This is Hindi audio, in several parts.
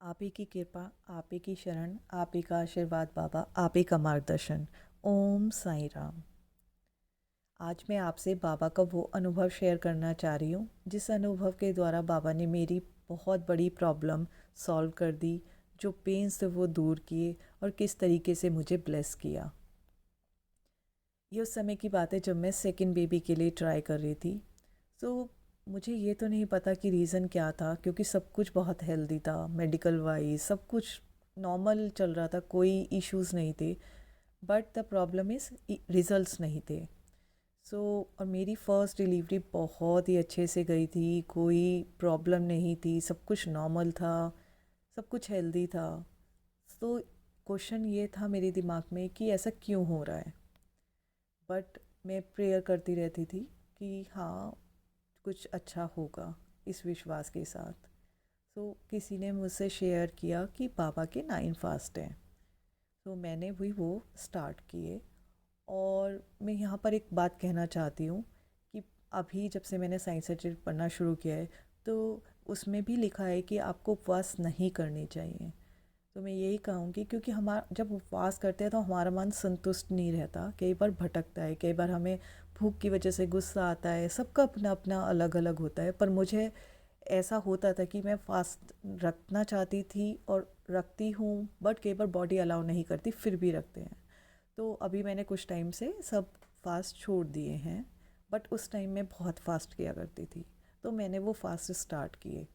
आप ही की कृपा, आप ही की शरण, आप ही का आशीर्वाद बाबा, आप ही का मार्गदर्शन। ओम साईं राम। आज मैं आपसे बाबा का वो अनुभव शेयर करना चाह रही हूँ जिस अनुभव के द्वारा बाबा ने मेरी बहुत बड़ी प्रॉब्लम सॉल्व कर दी, जो पेन्स थे वो दूर किए और किस तरीके से मुझे ब्लेस किया। ये उस समय की बात है जब मैं सेकंड बेबी के लिए ट्राई कर रही थी। तो मुझे ये तो नहीं पता कि रीज़न क्या था, क्योंकि सब कुछ बहुत हेल्दी था, मेडिकल वाइज सब कुछ नॉर्मल चल रहा था, कोई इश्यूज़ नहीं थे। But the problem is results नहीं थे। सो और मेरी फ़र्स्ट डिलीवरी बहुत ही अच्छे से गई थी, कोई प्रॉब्लम नहीं थी, सब कुछ नॉर्मल था, सब कुछ हेल्दी था। तो क्वेश्चन ये था मेरे दिमाग में कि ऐसा क्यों हो रहा है। बट मैं प्रेयर करती रहती थी कि हाँ, कुछ अच्छा होगा, इस विश्वास के साथ। तो किसी ने मुझसे शेयर किया कि बाबा के 9 फास्ट हैं, तो मैंने भी वो स्टार्ट किए। और मैं यहाँ पर एक बात कहना चाहती हूँ कि अभी जब से मैंने साइंस सब्जेक्ट पढ़ना शुरू किया है, तो उसमें भी लिखा है कि आपको उपवास नहीं करने चाहिए। तो मैं यही कहूँगी, क्योंकि हमारा जब उपवास करते हैं तो हमारा मन संतुष्ट नहीं रहता, कई बार भटकता है, कई बार हमें भूख की वजह से गुस्सा आता है, सबका अपना अपना अलग अलग होता है। पर मुझे ऐसा होता था कि मैं फास्ट रखना चाहती थी और रखती हूँ, बट कई बार बॉडी अलाउ नहीं करती, फिर भी रखते हैं। तो अभी मैंने कुछ टाइम से सब फास्ट छोड़ दिए हैं, बट उस टाइम में बहुत फास्ट किया करती थी। तो मैंने वो फास्ट स्टार्ट किए।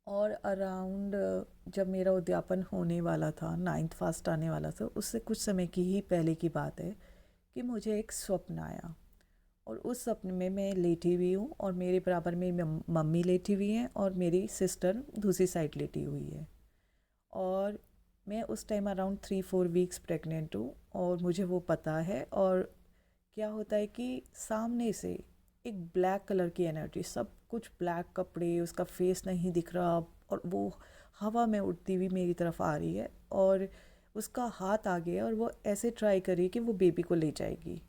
और अराउंड जब मेरा उद्यापन होने वाला था, 9th फास्ट आने वाला था, उससे कुछ समय की ही पहले की बात है कि मुझे एक स्वप्न आया। और उस सपने में मैं लेटी हुई हूँ और मेरे बराबर में मम्मी लेटी हुई हैं और मेरी सिस्टर दूसरी साइड लेटी हुई है। और मैं उस टाइम अराउंड 3-4 वीक्स प्रेग्नेंट हूँ और मुझे वो पता है। और क्या होता है कि सामने से एक ब्लैक कलर की एनर्जी, सब कुछ ब्लैक कपड़े, उसका फेस नहीं दिख रहा, और वो हवा में उड़ती हुई मेरी तरफ आ रही है। और उसका हाथ आगे है और वो ऐसे ट्राई कर रही है कि वो बेबी को ले जाएगी।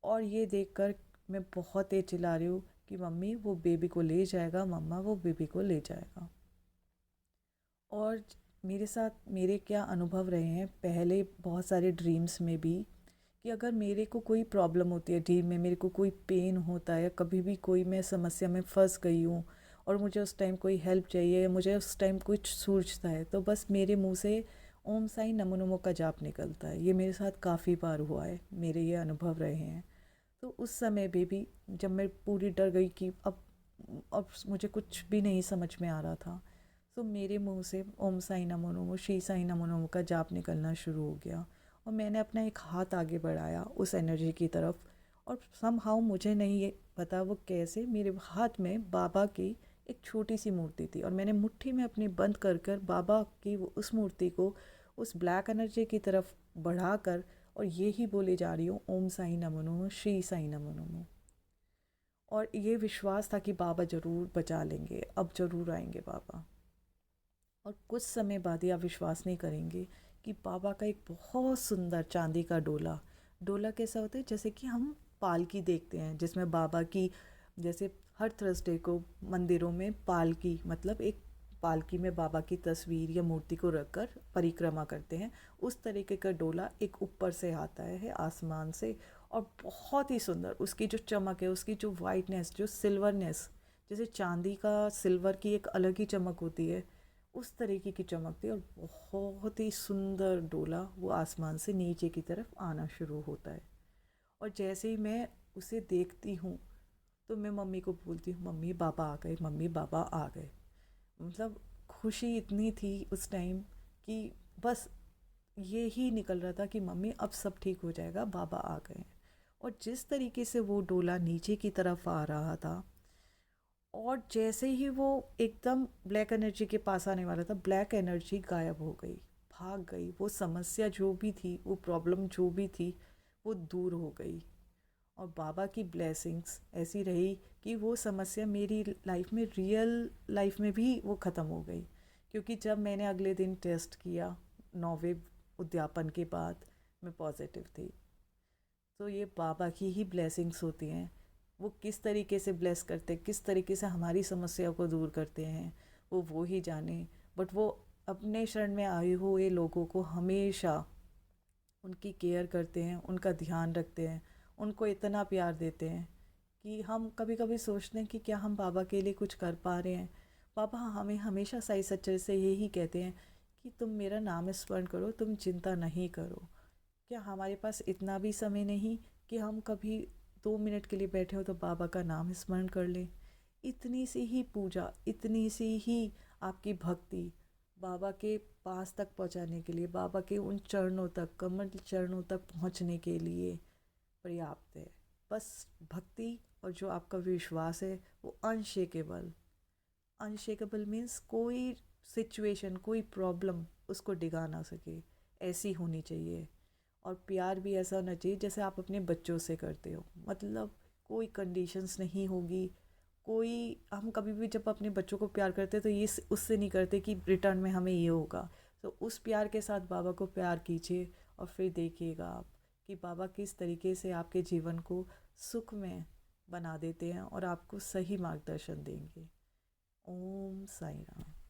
और ये देखकर मैं बहुत तेज चिल्ला रही हूँ कि मम्मी वो बेबी को ले जाएगा, मम्मा वो बेबी को ले जाएगा। और मेरे साथ मेरे क्या अनुभव रहे हैं पहले बहुत सारे ड्रीम्स में भी, कि अगर मेरे को कोई प्रॉब्लम होती है ड्रीम में, मेरे को कोई पेन होता है, कभी भी कोई मैं समस्या में फंस गई हूँ और मुझे उस टाइम कोई हेल्प चाहिए, मुझे उस टाइम कुछ सूझता है, तो बस मेरे मुंह से ओम साई नमो नमो का जाप निकलता है। ये मेरे साथ काफ़ी बार हुआ है, मेरे ये अनुभव रहे हैं। तो उस समय भी जब मैं पूरी डर गई कि अब मुझे कुछ भी नहीं समझ में आ रहा था, तो मेरे मुंह से ओम साई नमो नमो, श्री साई नमो नमो का जाप निकलना शुरू हो गया। और मैंने अपना एक हाथ आगे बढ़ाया उस एनर्जी की तरफ, और समहाउ मुझे नहीं ये पता वो कैसे मेरे हाथ में बाबा की एक छोटी सी मूर्ति थी, और मैंने मुट्ठी में अपनी बंद कर कर बाबा की उस मूर्ति को उस ब्लैक एनर्जी की तरफ बढ़ाकर और ये ही बोले जा रही हूँ, ओम साई नमो नमो, श्री साई नमो नमो। और ये विश्वास था कि बाबा ज़रूर बचा लेंगे, अब ज़रूर आएंगे बाबा। और कुछ समय बाद ही आप विश्वास नहीं करेंगे कि बाबा का एक बहुत सुंदर चांदी का डोला, डोला कैसा होता है जैसे कि हम पालकी देखते हैं, जिसमें बाबा की, जैसे हर थर्सडे को मंदिरों में पालकी, मतलब एक पालकी में बाबा की तस्वीर या मूर्ति को रखकर परिक्रमा करते हैं, उस तरीके का डोला एक ऊपर से आता है आसमान से। और बहुत ही सुंदर उसकी जो चमक है, उसकी जो वाइटनेस, जो सिल्वरनेस, जैसे चांदी का सिल्वर की एक अलग ही चमक होती है, उस तरीके की चमक थी। और बहुत ही सुंदर डोला वो आसमान से नीचे की तरफ आना शुरू होता है। और जैसे ही मैं उसे देखती हूँ, तो मैं मम्मी को बोलती हूँ, मम्मी बाबा आ गए, मम्मी बाबा आ गए। मतलब खुशी इतनी थी उस टाइम कि बस ये ही निकल रहा था कि मम्मी अब सब ठीक हो जाएगा, बाबा आ गए। और जिस तरीके से वो डोला नीचे की तरफ आ रहा था, और जैसे ही वो एकदम ब्लैक एनर्जी के पास आने वाला था, ब्लैक एनर्जी गायब हो गई, भाग गई। वो समस्या जो भी थी, वो प्रॉब्लम जो भी थी, वो दूर हो गई। और बाबा की ब्लेसिंग्स ऐसी रही कि वो समस्या मेरी लाइफ में, रियल लाइफ में भी वो ख़त्म हो गई। क्योंकि जब मैंने अगले दिन टेस्ट किया 9वें उद्यापन के बाद, मैं पॉजिटिव थी। तो ये बाबा की ही ब्लेसिंग्स होती हैं। वो किस तरीके से ब्लेस करते हैं, किस तरीके से हमारी समस्याओं को दूर करते हैं, वो ही जाने। बट वो अपने शरण में आए हुए लोगों को हमेशा उनकी केयर करते हैं, उनका ध्यान रखते हैं, उनको इतना प्यार देते हैं कि हम कभी कभी सोचते हैं कि क्या हम बाबा के लिए कुछ कर पा रहे हैं। बाबा हमें हमेशा सही सच्चे से यही कहते हैं कि तुम मेरा नाम स्मरण करो, तुम चिंता नहीं करो। क्या हमारे पास इतना भी समय नहीं कि हम कभी 2 मिनट के लिए बैठे हो तो बाबा का नाम स्मरण कर लें? इतनी सी ही पूजा, इतनी सी ही आपकी भक्ति बाबा के पास तक पहुंचाने के लिए, बाबा के उन चरणों तक, कमल चरणों तक पहुंचने के लिए पर्याप्त है। बस भक्ति और जो आपका विश्वास है वो अनशेकेबल। अनशेकेबल मीन्स कोई सिचुएशन, कोई प्रॉब्लम उसको डिगा ना सके, ऐसी होनी चाहिए। और प्यार भी ऐसा होना चाहिए जैसे आप अपने बच्चों से करते हो, मतलब कोई कंडीशंस नहीं होगी। कोई, हम कभी भी जब अपने बच्चों को प्यार करते हैं तो ये उससे नहीं करते कि रिटर्न में हमें ये होगा। तो उस प्यार के साथ बाबा को प्यार कीजिए और फिर देखिएगा आप कि बाबा किस तरीके से आपके जीवन को सुखमय बना देते हैं और आपको सही मार्गदर्शन देंगे। ओम साई राम।